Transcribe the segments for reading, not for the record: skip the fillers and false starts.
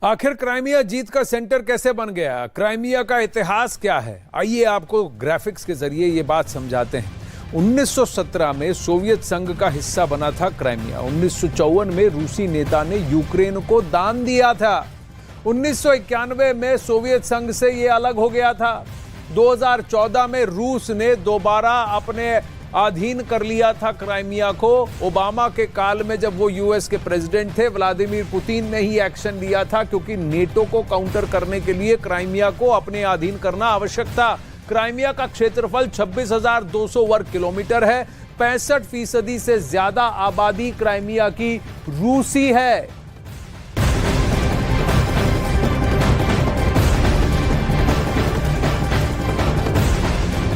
आखिर क्राइमिया जीत का सेंटर कैसे बन गया? क्राइमिया का इतिहास क्या है? आइए आपको ग्राफिक्स के जरिए ये बात समझाते हैं। 1917 में सोवियत संघ का हिस्सा बना था क्राइमिया। 1954 में रूसी नेता ने यूक्रेन को दान दिया था। 1991 में सोवियत संघ से ये अलग हो गया था। 2014 में रूस ने दोबारा अपने अधीन कर लिया था क्राइमिया को। ओबामा के काल में जब वो यूएस के प्रेसिडेंट थे, व्लादिमीर पुतिन ने ही एक्शन लिया था, क्योंकि नेटो को काउंटर करने के लिए क्राइमिया को अपने अधीन करना आवश्यक था। क्राइमिया का क्षेत्रफल 26,200 वर्ग किलोमीटर है। 65% से ज्यादा आबादी क्राइमिया की रूसी है।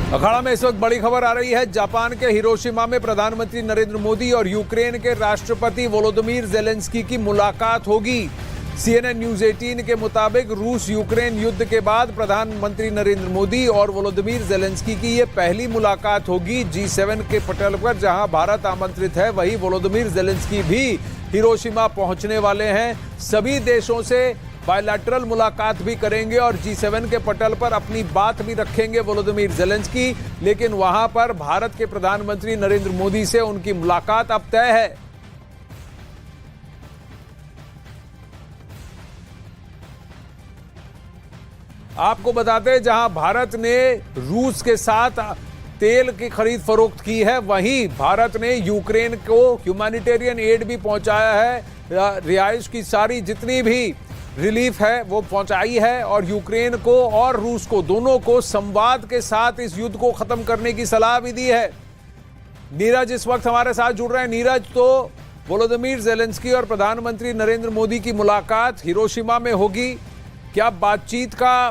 अखाड़ा में इस वक्त बड़ी खबर आ रही है। जापान के हिरोशिमा में प्रधानमंत्री नरेंद्र मोदी और यूक्रेन के राष्ट्रपति वोलोदिमीर जेलेंस्की की मुलाकात होगी। CNN न्यूज 18 के मुताबिक रूस यूक्रेन युद्ध के बाद प्रधानमंत्री नरेंद्र मोदी और वोलोदिमीर जेलेंस्की की यह पहली मुलाकात होगी G7 के पटल पर। जहां भारत आमंत्रित है, वहीं वोलोदिमीर जेलेंस्की भी हिरोशिमा पहुंचने वाले हैं। सभी देशों से बायलैटरल मुलाकात भी करेंगे और G7 के पटल पर अपनी बात भी रखेंगे वोलोदिमीर जेलेंस्की। लेकिन वहां पर भारत के प्रधानमंत्री नरेंद्र मोदी से उनकी मुलाकात अब तय है। आपको बताते हैं, जहां भारत ने रूस के साथ तेल की खरीद फरोख्त की है, वहीं भारत ने यूक्रेन को ह्यूमैनिटेरियन एड भी पहुंचाया है। रिहाइश की सारी जितनी भी रिलीफ है वो पहुंचाई है और यूक्रेन को और रूस को, दोनों को संवाद के साथ इस युद्ध को खत्म करने की सलाह भी दी है। नीरज इस वक्त हमारे साथ जुड़ रहे हैं। नीरज, तो वोलोदिमीर जेलेंस्की और प्रधानमंत्री नरेंद्र मोदी की मुलाकात हिरोशिमा में होगी। क्या बातचीत का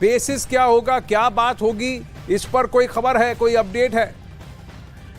बेसिस क्या होगा, क्या बात होगी, इस पर कोई खबर है, कोई अपडेट है?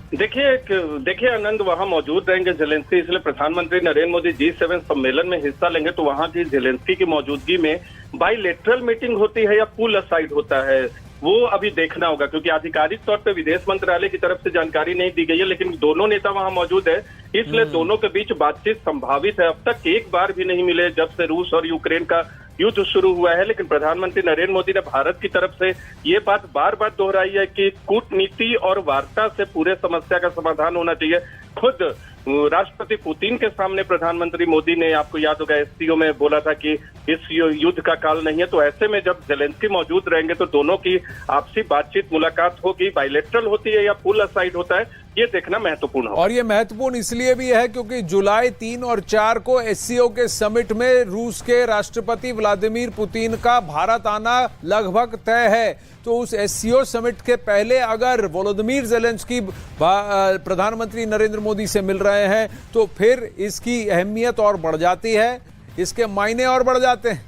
देखिए आनंद, वहां मौजूद रहेंगे जेलेंस्की, इसलिए प्रधानमंत्री नरेंद्र मोदी G7 सम्मेलन में हिस्सा लेंगे तो वहां की जेलेंस्की की मौजूदगी में बाइलेटरल मीटिंग होती है या पुल असाइड होता है, वो अभी देखना होगा। क्योंकि आधिकारिक तौर पे विदेश मंत्रालय की तरफ से जानकारी नहीं दी गई है, लेकिन दोनों नेता वहां मौजूद है, इसलिए दोनों के बीच बातचीत संभावित है। अब तक एक बार भी नहीं मिले जब से रूस और यूक्रेन का युद्ध शुरू हुआ है। लेकिन प्रधानमंत्री नरेंद्र मोदी ने भारत की तरफ से ये बात बार बार दोहराई है कि कूटनीति और वार्ता से पूरे समस्या का समाधान होना चाहिए। खुद राष्ट्रपति पुतिन के सामने प्रधानमंत्री मोदी ने, आपको याद होगा, SCO में बोला था कि इस युद्ध का काल नहीं है। तो ऐसे में जब जेलेंस्की मौजूद रहेंगे तो दोनों की आपसी बातचीत, मुलाकात होगी। बायलैटरल होती है या पुल असाइड होता है, ये देखना महत्वपूर्ण है। और ये महत्वपूर्ण इसलिए भी है क्योंकि जुलाई 3 और 4 को SCO के समिट में रूस के राष्ट्रपति व्लादिमीर पुतिन का भारत आना लगभग तय है। तो उस SCO समिट के पहले अगर वोलोदिमीर जेलेंस्की प्रधानमंत्री नरेंद्र मोदी से मिल रहे हैं तो फिर इसकी अहमियत और बढ़ जाती है, इसके मायने और बढ़ जाते हैं।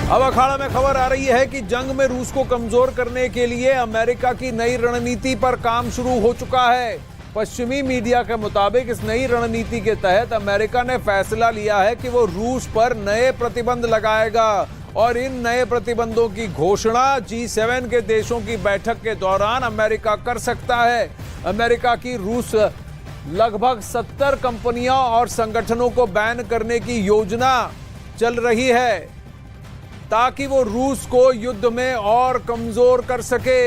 अब अखाड़ा में खबर आ रही है कि जंग में रूस को कमजोर करने के लिए अमेरिका की नई रणनीति पर काम शुरू हो चुका है। पश्चिमी मीडिया के मुताबिक इस नई रणनीति के तहत अमेरिका ने फैसला लिया है कि वो रूस पर नए प्रतिबंध लगाएगा और इन नए प्रतिबंधों की घोषणा G7 के देशों की बैठक के दौरान अमेरिका कर सकता है। अमेरिका की रूस लगभग 70 कंपनियों और संगठनों को बैन करने की योजना चल रही है ताकि वो रूस को युद्ध में और कमजोर कर सके।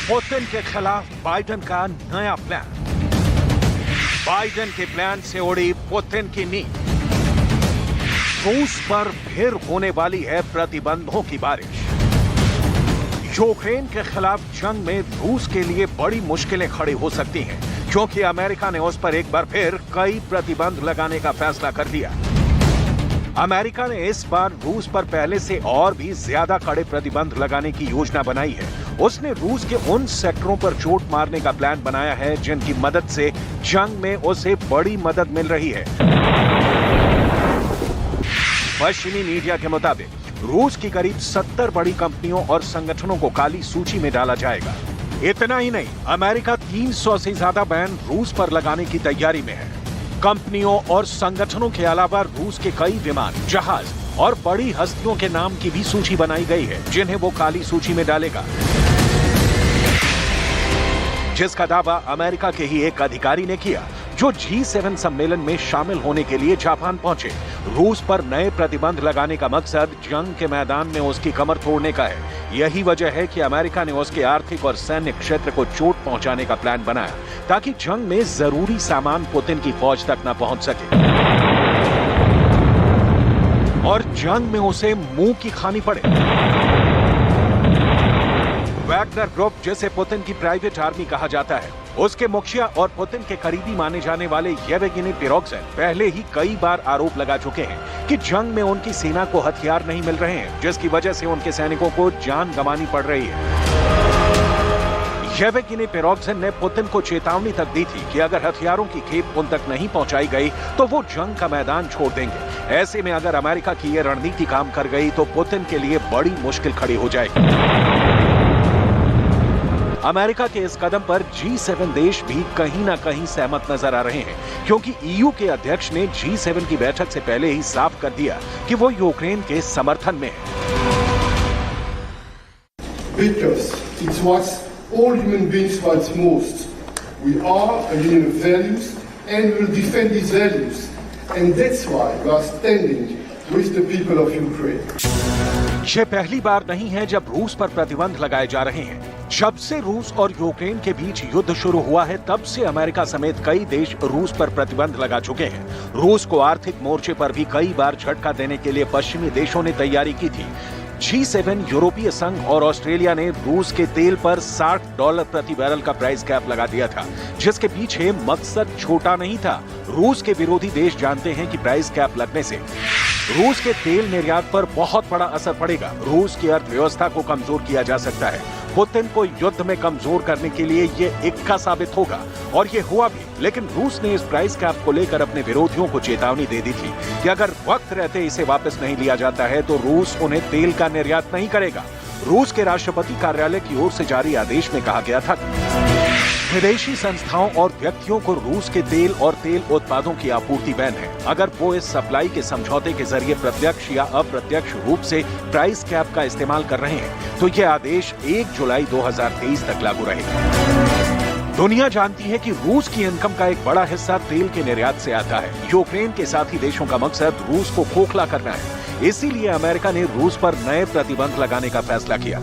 पुतिन के खिलाफ बाइडेन का नया प्लान। बाइडेन के प्लान से उड़ी पुतिन की नींद। रूस पर फिर होने वाली है प्रतिबंधों की बारिश। यूक्रेन के खिलाफ जंग में रूस के लिए बड़ी मुश्किलें खड़ी हो सकती हैं, क्योंकि अमेरिका ने उस पर एक बार फिर कई प्रतिबंध लगाने का फैसला कर लिया। अमेरिका ने इस बार रूस पर पहले से और भी ज्यादा कड़े प्रतिबंध लगाने की योजना बनाई है। उसने रूस के उन सेक्टरों पर चोट मारने का प्लान बनाया है जिनकी मदद से जंग में उसे बड़ी मदद मिल रही है। पश्चिमी मीडिया के मुताबिक रूस की करीब 70 बड़ी कंपनियों और संगठनों को काली सूची में डाला जाएगा। इतना ही नहीं, अमेरिका 300 से ज्यादा बैन रूस पर लगाने की तैयारी में है। कंपनियों और संगठनों के अलावा रूस के कई विमान, जहाज और बड़ी हस्तियों के नाम की भी सूची बनाई गई है, जिन्हें वो काली सूची में डालेगा, जिसका दावा अमेरिका के ही एक अधिकारी ने किया जो G7 सम्मेलन में शामिल होने के लिए जापान पहुंचे। रूस पर नए प्रतिबंध लगाने का मकसद जंग के मैदान में उसकी कमर तोड़ने का है। यही वजह है कि अमेरिका ने उसके आर्थिक और सैन्य क्षेत्र को चोट पहुंचाने का प्लान बनाया, ताकि जंग में जरूरी सामान पुतिन की फौज तक न पहुंच सके और जंग में उसे मुंह की खानी पड़े। वैगनर ग्रुप, जिसे पुतिन की प्राइवेट आर्मी कहा जाता है, उसके मुखिया और पुतिन के करीबी माने जाने वाले येवगेनी प्रिगोजिन पहले ही कई बार आरोप लगा चुके हैं कि जंग में उनकी सेना को हथियार नहीं मिल रहे हैं, जिसकी वजह से उनके सैनिकों को जान गंवानी पड़ रही है। येवगेनी प्रिगोजिन ने पुतिन को चेतावनी तक दी थी कि अगर हथियारों की खेप उन तक नहीं पहुंचाई गई तो वो जंग का मैदान छोड़ देंगे। ऐसे में अगर अमेरिका की ये रणनीति काम कर गई तो पुतिन के लिए बड़ी मुश्किल खड़ी हो जाएगी। अमेरिका के इस कदम पर G7 देश भी कहीं ना कहीं सहमत नजर आ रहे हैं, क्योंकि EU के अध्यक्ष ने G7 की बैठक से पहले ही साफ कर दिया कि वो यूक्रेन के समर्थन में है। Because it's what all human beings want most. We are a union of values and will defend these values. And that's why we are standing with the people of Ukraine. ये पहली बार नहीं है जब रूस पर प्रतिबंध लगाए जा रहे हैं। जब से रूस और यूक्रेन के बीच युद्ध शुरू हुआ है, तब से अमेरिका समेत कई देश रूस पर प्रतिबंध लगा चुके हैं। रूस को आर्थिक मोर्चे पर भी कई बार झटका देने के लिए पश्चिमी देशों ने तैयारी की थी। G7, यूरोपीय संघ और ऑस्ट्रेलिया ने रूस के तेल पर $60 प्रति बैरल का प्राइस कैप लगा दिया था, जिसके पीछे मकसद छोटा नहीं था। रूस के विरोधी देश जानते हैं कि प्राइस कैप लगने से रूस के तेल निर्यात पर बहुत बड़ा असर पड़ेगा। रूस की अर्थव्यवस्था को कमजोर किया जा सकता है। पुतिन को युद्ध में कमजोर करने के लिए ये इक्का साबित होगा, और ये हुआ भी। लेकिन रूस ने इस प्राइस कैप को लेकर अपने विरोधियों को चेतावनी दे दी थी कि अगर वक्त रहते इसे वापस नहीं लिया जाता है तो रूस उन्हें तेल का निर्यात नहीं करेगा। रूस के राष्ट्रपति कार्यालय की ओर से जारी आदेश में कहा गया था विदेशी संस्थाओं और व्यक्तियों को रूस के तेल और तेल उत्पादों की आपूर्ति बैन है, अगर वो इस सप्लाई के समझौते के जरिए प्रत्यक्ष या अप्रत्यक्ष रूप से प्राइस कैप का इस्तेमाल कर रहे हैं, तो यह आदेश 1 जुलाई 2023 तक लागू रहेगा। दुनिया जानती है कि रूस की इनकम का एक बड़ा हिस्सा तेल के निर्यात से आता है। यूक्रेन के साथी देशों का मकसद रूस को खोखला करना है, इसीलिए अमेरिका ने रूस पर नए प्रतिबंध लगाने का फैसला किया।